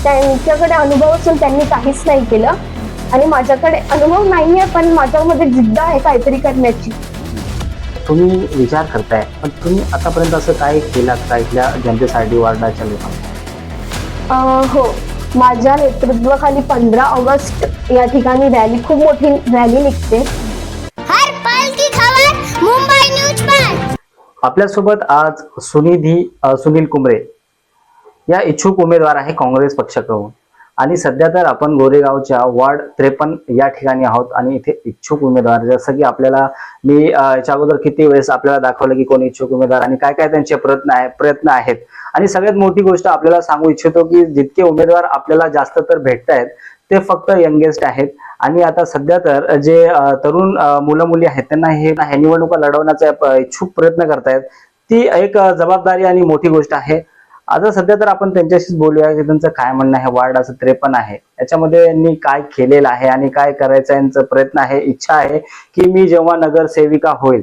त्यांच्याकडे अनुभव असून त्यांनी काहीच नाही केलं आणि माझ्याकडे अनुभव नाहीये पण माझ्यामध्ये जिद्द आहे काहीतरी करण्याची. तुम्ही विचार करताय, पण तुम्ही आतापर्यंत असं काय केलं का इथल्या जनतेसाठी, वार्डाच्या लोकांना? हो, माझ्या नेतृत्वाखाली 15 ऑगस्ट या ठिकाणी रॅली, खूप मोठी रॅली निघते. हर पल की खबर मुंबई न्यूज पर. आपल्यासोबत आज सुनील कुमरे या इच्छुक उमेदवार आहे काँग्रेस पक्षाकडून, आणि सध्या तर आपण गोरेगावच्या वार्ड 53 या ठिकाणी आहोत आणि इथे इच्छुक उमेदवार, जसं की आपल्याला मी याच्या अगोदर किती वेळेस आपल्याला दाखवलं की कोण इच्छुक उमेदवार आणि काय काय त्यांचे प्रयत्न आहेत. आणि सगळ्यात मोठी गोष्ट आपल्याला सांगू इच्छितो की जितके उमेदवार आपल्याला जास्त तर भेटत आहेत ते फक्त यंगेस्ट आहेत. आणि आता सध्या तर जे तरुण मुलं मुली आहेत त्यांना हे निवडणुका लढवण्याचा इच्छुक प्रयत्न करतायत, ती एक जबाबदारी आणि मोठी गोष्ट आहे. आता सध्या तर आपण त्यांच्याशीच बोलूया की त्यांचं काय म्हणणं आहे. वार्ड असं 53 आहे, याच्यामध्ये यांनी काय केलेलं आहे आणि काय करायचं यांचा प्रयत्न आहे, इच्छा आहे की मी जेव्हा नगरसेविका होईल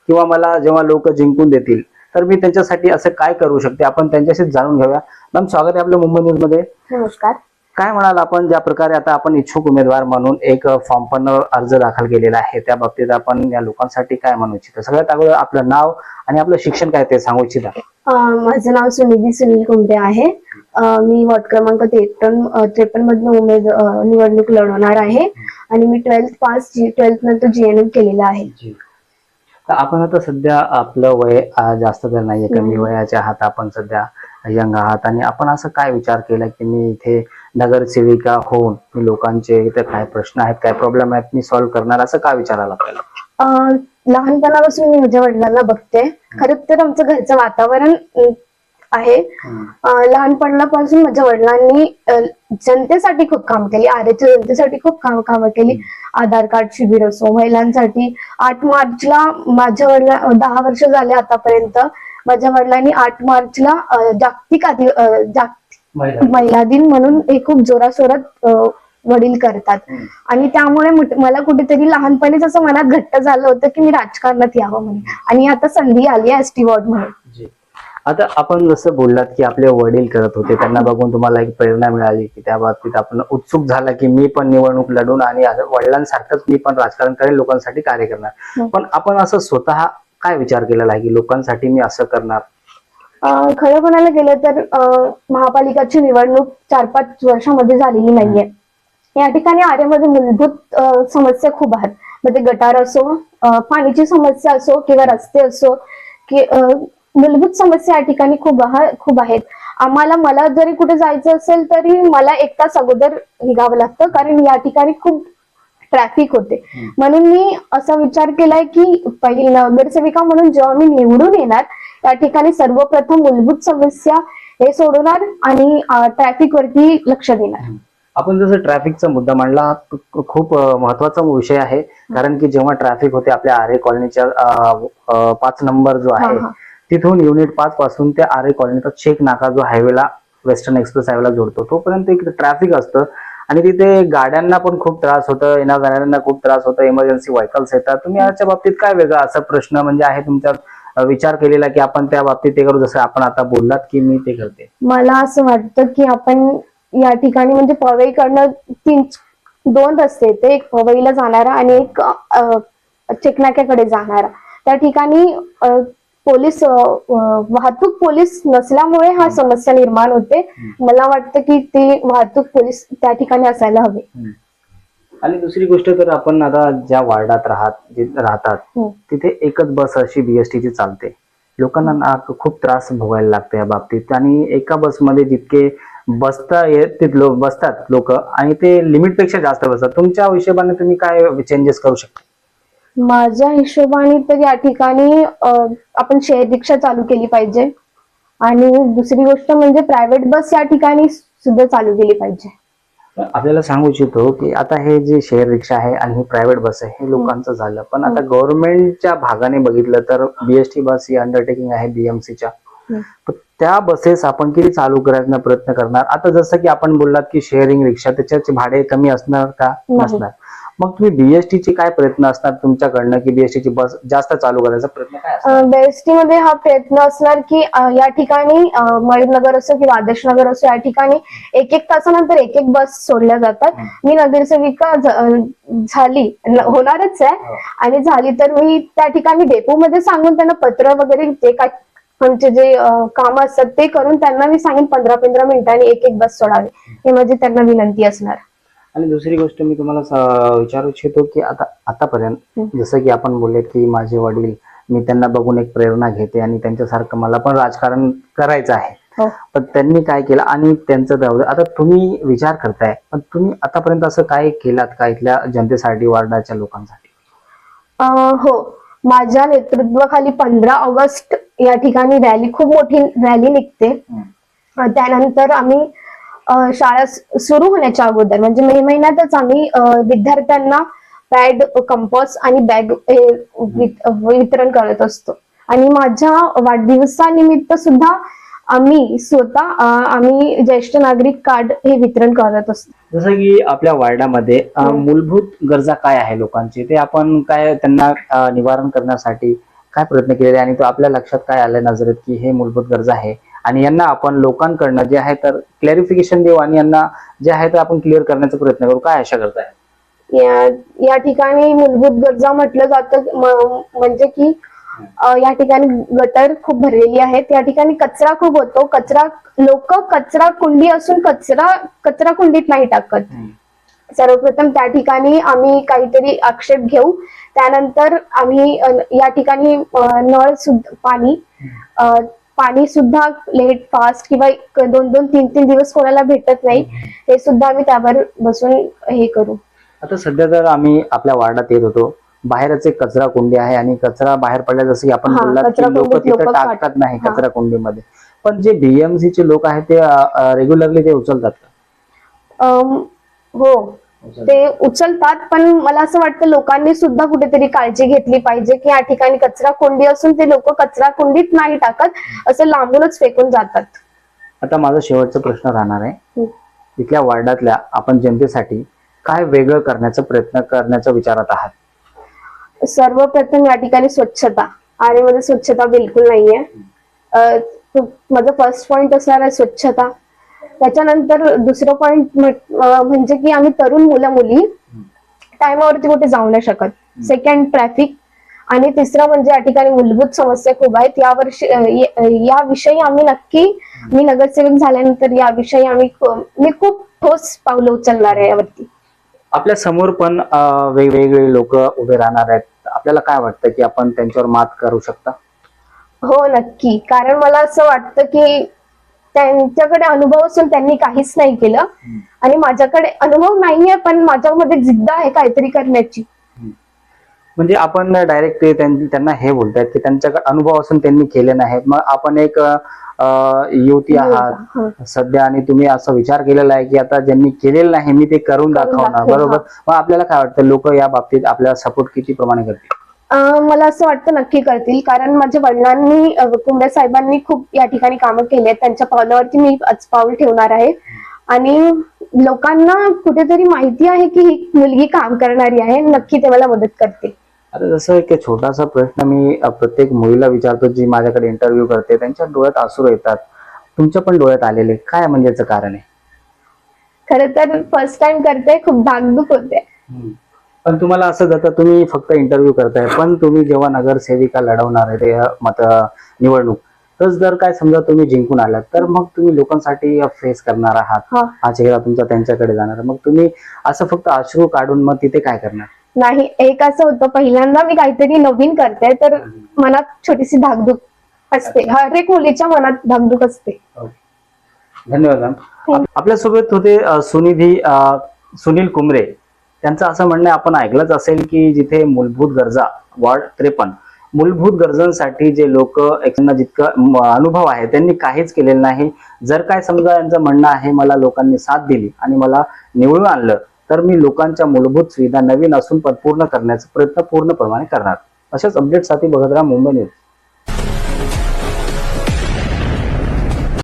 किंवा मला जेव्हा लोक जिंकून देतील तर मी त्यांच्यासाठी असं काय करू शकते, आपण त्यांच्याशीच जाणून घेऊया. मॅम, स्वागत आहे आपल्या मुंबई न्यूज मध्ये. नमस्कार. काय म्हणाल आपण, ज्या प्रकारे आता आपण इच्छुक उमेदवार म्हणून एक फॉर्म पण अर्ज दाखल केलेला आहे, त्या बाबतीत आपण या लोकांसाठी काय म्हणू इच्छिता? सगळ्यात अगोदर आपलं नाव आणि आपलं शिक्षण काय ते सांगू इच्छिता? माझं नाव सुनील कुमरे आहे. मी वॉर्ड क्रमांक 53 मधून निवडणूक लढवणार आहे आणि मी 12th नंतर GNM केलेलं आहे. तर आपण आता सध्या आपलं वय जास्त तर नाहीये, कमी वयाचे आहात आपण, सध्या यंग आहात, आणि आपण असं काय विचार केला की मी इथे नगरसेविका होऊन मी लोकांचे इथे काय प्रश्न आहेत, काय प्रॉब्लेम आहेत मी सॉल्व्ह करणार, असं काय विचार आला आपल्याला? लहानपणापासून मी माझ्या वडिलांना बघते. खरंच तर आमचं घरचं वातावरण आहे. लहानपणापासून माझ्या वडिलांनी जनतेसाठी खूप काम केली, आरेच्या जनतेसाठी खूप कामं केली. आधार कार्ड शिबिर असो, महिलांसाठी 8 मार्चला माझ्या वडिला 10 वर्ष झाले आतापर्यंत. माझ्या वडिलांनी 8 मार्चला जागतिक महिला दिन म्हणून हे खूप जोराशोरात वडील करतात. आणि त्यामुळे मला कुठेतरी लहानपणीच असं मनात घट्ट झालं होतं की मी राजकारणात यावं म्हणून, आणि आता संधी आली आहे ST वॉर्ड म्हणून. आता आपण जसं बोललात की आपले वडील करत होते, त्यांना बघून तुम्हाला एक प्रेरणा मिळाली की त्या बाबतीत आपण उत्सुक झाला की मी पण निवडणूक लढून आणि वडिलांसारखंच मी पण राजकारण करेन, लोकांसाठी कार्य करणार. पण आपण असं स्वतः काय विचार केलेला आहे की लोकांसाठी मी असं करणार? खरं म्हणायला गेलं तर महापालिकाची निवडणूक 4-5 वर्षामध्ये झालेली नाहीये. या ठिकाणी आरेमध्ये मूलभूत समस्या खूप आहेत. म्हणजे गटार असो, पाण्याची समस्या असो किंवा रस्ते असो, की मूलभूत समस्या या ठिकाणी खूप आहेत. मला जरी कुठे जायचं असेल तरी मला 1 तास अगोदर निघावं लागतं, कारण या ठिकाणी खूप ट्रॅफिक होते. म्हणून मी असा विचार केलाय की पहिली नगरसेविका म्हणून जेव्हा मी निवडून येणार, या ठिकाणी सर्वप्रथम मूलभूत समस्या हे सोडवणार आणि ट्रॅफिक वरती लक्ष देणार. आपण जसं ट्रॅफिकचा मुद्दा मांडला, खूप महत्वाचा विषय आहे. कारण की जेव्हा ट्रॅफिक होते आपल्या आरे कॉलनीच्या 5 नंबर जो आहे तिथून युनिट 5 पासून त्या आरे कॉलनीचा चेक नाका जो हायवेला, वेस्टर्न एक्सप्रेस हायवेला जोडतो, तोपर्यंत एक ट्रॅफिक असतं आणि तिथे गाड्यांना पण खूप त्रास होतं, येणार जाणाऱ्यांना खूप त्रास होतं, इमर्जन्सी व्हेकल्स येतात. तुम्ही याच्या बाबतीत काय वेगळा असा प्रश्न म्हणजे आहे तुमचा विचार केलेला की आपण त्या बाबतीत ते करू, जसं आपण आता बोललात की मी ते करते? मला असं वाटतं की आपण या ठिकाणी म्हणजे पवईकडनं 2 रस्ते आहेत, एक पवईला जाणारा आणि एक चेकनाक्याकडे जाणारा. त्या ठिकाणी वाहतूक पोलीस नसल्यामुळे हा समस्या निर्माण होते. मला वाटतं की ते वाहतूक पोलीस त्या ठिकाणी असायला हवे. आणि दुसरी गोष्ट, तर आपण आता ज्या वार्डात राहतात तिथे एकच बस अशी BST ची चालते. लोकांना खूप त्रास भोगायला लागतो या बाबतीत, आणि एका बसमध्ये जितके बसतात लोक आणि ते लिमिट पेक्षा जास्त बसतात. तुमच्या हिशोबाने तुम्ही काय चेंजेस करू शकता? माझ्या हिशोबाने तर या ठिकाणी आपण शेअर रिक्षा चालू केली पाहिजे, आणि दुसरी गोष्ट म्हणजे प्रायव्हेट बस या ठिकाणी सुद्धा चालू केली पाहिजे. आपल्याला सांगू इच्छितो की आता हे जे शेअर रिक्षा आहे आणि ही प्रायव्हेट बस आहे हे लोकांचं झालं, पण आता गव्हर्नमेंटच्या भागाने बघितलं तर BST बस ही अंडरटेकिंग आहे BMCच्या. त्या बसेस आपण किती चालू करायचा प्रयत्न करणार? आता जसं की आपण बोललात की शेअरिंग रिक्षा, त्याच्याचे भाडे कमी असणार का? नसणार. मग तुम्ही बीएसटी चे काय प्रयत्न असणार तुमच्याकडनं की बीएसटी ची बस जास्त चालू करायचा प्रयत्न काय असणार? बेएसटी मध्ये हा प्रयत्न असणार की या ठिकाणी मयूरनगर असो किंवा आदर्शनगर असो या ठिकाणी एक एक तासानंतर एक एक बस सोडल्या जातात. मी नगरसेविका झाली होणारच आहे आणि झाली तर मी त्या ठिकाणी डेपो मध्ये सांगून त्यांना पत्र वगैरे जे काय आमचे जे काम असतात ते करून त्यांना मी सांगेन 15-15 मिनिटांनी एक एक बस सोडावी, हे माझी त्यांना विनंती असणार. आणि दुसरी गोष्ट मी तुम्हाला विचारू इच्छितो की आतापर्यंत जसं की आपण बोलले की माझे वडील, मी त्यांना बघून एक प्रेरणा घेते आणि त्यांच्यासारखं मला पण राजकारण करायचं आहे. हो. पण त्यांनी काय केलं आणि त्यांचं जाऊ दे. आता तुम्ही विचार करताय पण तुम्ही आतापर्यंत असं काय केलात का इथल्या जनतेसाठी, वार्डाच्या लोकांसाठी? हो, माझ्या नेतृत्वाखाली 15 ऑगस्ट या ठिकाणी रॅली, खूप मोठी रॅली निघते. त्यानंतर आम्ही शाळा सुरू होण्याच्या अगोदर म्हणजे मे महिन्यातच आम्ही विद्यार्थ्यांना पॅड, कंपास आणि बॅग वितरण करत असतो. आणि माझ्या वाढदिवसानिमित्त सुद्धा आम्ही स्वतः आम्ही ज्येष्ठ नागरिक कार्ड हे वितरण करत असतो. जसं की आपल्या वार्डामध्ये मूलभूत गरजा काय आहे लोकांची, ते आपण काय त्यांना निवारण करण्यासाठी काय प्रयत्न केलेले आणि तो आपल्या लक्षात काय आलं नजरेत की हे मूलभूत गरजा आहे आणि यांना आपण लोकांकडनं जे आहे तर क्लॅरिफिकेशन देऊ आणि यांना जे आहे ते आपण क्लिअर करण्याचा प्रयत्न करू, काय आशा करताय? या ठिकाणी मूलभूत गरजा म्हटलं जातं म्हणजे की या ठिकाणी गटर खूप भरलेली आहेत. या ठिकाणी कचरा खूप होतो. लोक कचरा कुंडी असून कचरा कुंडीत नाही टाकत. सर्वप्रथम त्या ठिकाणी आम्ही काहीतरी आक्षेप घेऊ. त्यानंतर आम्ही या ठिकाणी नळ सुद्धा पाणी सुद्धा लेट, फास्ट किंवा 2-2, 3-3 दिवस कोणाला भेटत नाही, हे सुद्धा आम्ही त्यावर बसून हे करू. आता सध्या तर आम्ही आपल्या वार्डात येत होतो, बाहेरच एक कचरा कुंडी आहे आणि कचरा बाहेर पडला जसं की आपण बोललात की लोक तिथं टाकतात नाही कचरा कुंडीमध्ये, पण जे बीएमसी चे लोक आहेत ते रेग्युलरली ते उचलतात का? हो, ते उचलतात, पण मला असं वाटतं लोकांनी सुद्धा कुठेतरी काळजी घेतली पाहिजे की या ठिकाणी कचरा कुंडी असून ते लोक कचरा कुंडीत नाही टाकत, असं लांबूनच फेकून जातात. आता माझा शेवटचा प्रश्न राहणार आहे, इथल्या वार्डातल्या आपण जनतेसाठी काय वेगळं करण्याचा प्रयत्न करण्याचा विचारात आहात? सर्वप्रथम या ठिकाणी स्वच्छता, आणि मध्ये स्वच्छता बिलकुल नाहीये. माझं फर्स्ट पॉइंट असणार आहे स्वच्छता. त्याच्यानंतर दुसरं पॉइंट म्हणजे की आम्ही तरुण मुलं-मुली टायमावरती कुठे जाऊ नाही शकत. सेकंड ट्रॅफिक, आणि तिसरं म्हणजे या ठिकाणी मूलभूत समस्या खूप आहेत. याविषयी आम्ही नक्की, मी नगरसेवक झाल्यानंतर याविषयी मी खूप ठोस पावलं उचलणार आहे यावरती. आपल्या समोर पण वेगवेगळे लोक उभे राहणार आहेत, आपल्याला काय वाटतं की आपण त्यांच्यावर मात करू शकता? हो, नक्की. कारण मला असं वाटतं की त्यांच्याकडे अनुभव असून त्यांनी काहीच नाही केलं आणि माझ्याकडे अनुभव नाहीये, पण माझ्यामध्ये जिद्द आहे काहीतरी करण्याची. म्हणजे आपण डायरेक्ट त्यांना हे बोलतायत की त्यांच्याकडे अनुभव असून त्यांनी केले नाही, मग आपण एक युवती आहात सध्या आणि तुम्ही असा विचार केलेला आहे की आता ज्यांनी केलेलं नाही मी ते करून दाखवणार, बरोबर? मग आपल्याला काय वाटतं लोक या बाबतीत आपल्याला सपोर्ट किती प्रमाणे करतील? मला असं वाटतं नक्की करतील, कारण माझ्या वडिलांनी, कुंबळे साहेबांनी खूप या ठिकाणी कामं केली आहेत. त्यांच्या पावलावरती मी आज पाऊल ठेवणार आहे आणि लोकांना कुठेतरी माहिती आहे की ही मुलगी काम करणारी आहे, नक्की ते मला मदत करते. आता जसं एक छोटासा प्रश्न मी प्रत्येक मुलीला विचारतो जी माझ्याकडे इंटरव्ह्यू करते, त्यांच्या डोळ्यात अश्रू येतात, तुमच्या पण डोळ्यात आलेले, काय म्हणजे याचं कारण आहे? खरं तर फर्स्ट टाइम करते, खूप धाकधूक होते. पण तुम्हाला असं जातं, तुम्ही फक्त इंटरव्ह्यू करताय, पण तुम्ही जेव्हा नगरसेविका लढवणार आहे ते निवडणूक, तर जर काय समजा तुम्ही जिंकून आलात तर मग तुम्ही लोकांसाठी फेस करणार आहात, हा चेहरा तुमचा त्यांच्याकडे जाणार, मग तुम्ही असं फक्त अश्रू काढून मग तिथे काय करणार? नाही, एक असं होतं, पहिल्यांदा मी काहीतरी नवीन करते तर मनात छोटीशी धाकधूक असते. हर एक मुलीच्या मनात धाकधूक असते. धन्यवाद मॅम. आपल्यासोबत होते सुनील कुमरे. त्यांचं असं म्हणणं आपण ऐकलंच असेल की जिथे मूलभूत गरजा, वार्ड 53 मूलभूत गरजांसाठी जे लोक जितकं अनुभव आहे त्यांनी काहीच केलेलं नाही. जर काय समजा यांचं म्हणणं आहे मला लोकांनी साथ दिली आणि मला निवडून आणलं तर मी लोकांच्या मूलभूत सुविधा नवीन असून पण पूर्ण करण्याचा प्रयत्न पूर्णप्रमाणे करणार. अशाच अपडेटसाठी बघत राहा मुंबई न्यूज.